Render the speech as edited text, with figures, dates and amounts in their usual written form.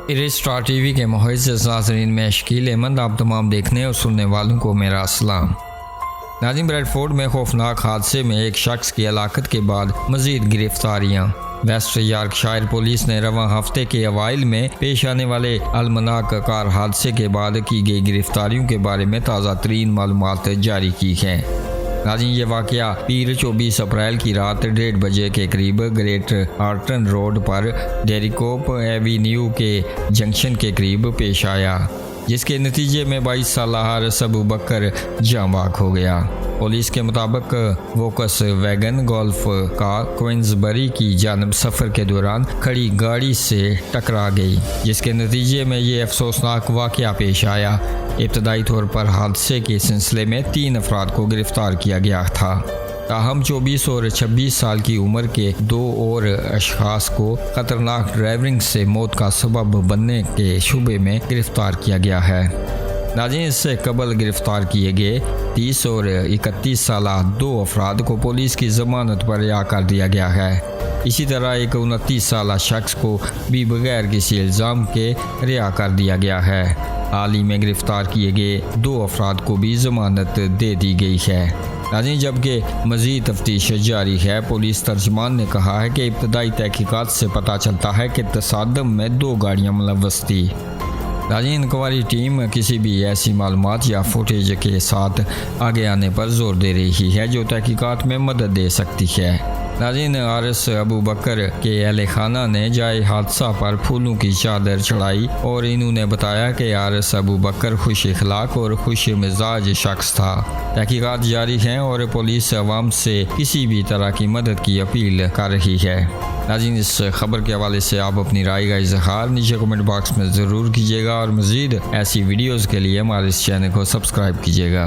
Star TV के मुअज़्ज़ज़ नाज़रीन में शकील अहमद, आप तमाम देखने और सुनने वालों को मेरा अस्सलाम। नाज़रीन, ब्रेडफोर्ड में खौफनाक हादसे में एक शख्स की हलाकत के बाद मज़ीद गिरफ्तारियाँ। वेस्ट यॉर्कशायर पुलिस ने रवां हफ्ते के अवाइल में पेश आने वाले अलमनाक कार हादसे के बाद की गई गिरफ्तारियों के बारे में ताज़ा तरीन मालूमात जारी की हैं। नाज़रीन, ये वाक़या पीर 24 अप्रैल की रात 1:30 बजे के करीब ग्रेट आर्टन रोड पर डेरिकोप एवेन्यू के जंक्शन के करीब पेश आया, जिसके नतीजे में 22 साल हारिस अबू बकर जाँ बाग हो गया। पुलिस के मुताबिक वोकस वैगन गोल्फ का क्वींसबरी की जानब सफ़र के दौरान खड़ी गाड़ी से टकरा गई, जिसके नतीजे में ये अफसोसनाक वाक़या पेश आया। इब्तदाई तौर पर हादसे के सिलसिले में 3 अफराद को गिरफ्तार किया गया था। ताहम 24 और 26 साल की उम्र के 2 और अशखास को खतरनाक ड्राइविंग से मौत का सबब बनने के शुबे में गिरफ्तार किया गया है। नाज़रीन, इससे कबल गिरफ्तार किए गए 30 और 31 साल 2 अफराद को पुलिस की ज़मानत पर रिहा कर दिया गया है। इसी तरह एक 29 साल शख्स को भी बगैर किसी इल्ज़ाम के रिहा कर दिया गया है। हाल ही में गिरफ्तार किए गए 2 अफराद को भी ज़मानत दे दी गई है। नाज़रीन, जबकि मज़ीद तफ्तीश जारी है। पुलिस तर्जमान ने कहा है कि इब्तदाई तहकीकात से पता चलता है कि तसादम में 2 गाड़ियाँ मुलव्वस थी। नाज़रीन, इंक्वायरी टीम किसी भी ऐसी मालूमात या फुटेज के साथ आगे आने पर जोर दे रही है जो तहकीकात में मदद दे सकती है। नाज़रीन, हारिस अबू बकर के अहले खाना ने जाए हादसा पर फूलों की चादर चढ़ाई और इन्होंने बताया कि हारिस अबू बकर खुश अखलाक और खुश मिजाज शख्स था। तहकीकात जारी हैं और पुलिस अवाम से किसी भी तरह की मदद की अपील कर रही है। नाज़रीन, इस खबर के हवाले से आप अपनी राय का इज़हार नीचे कमेंट बॉक्स में ज़रूर कीजिएगा और मज़ीद ऐसी वीडियोज़ के लिए हमारे इस चैनल को सब्सक्राइब कीजिएगा।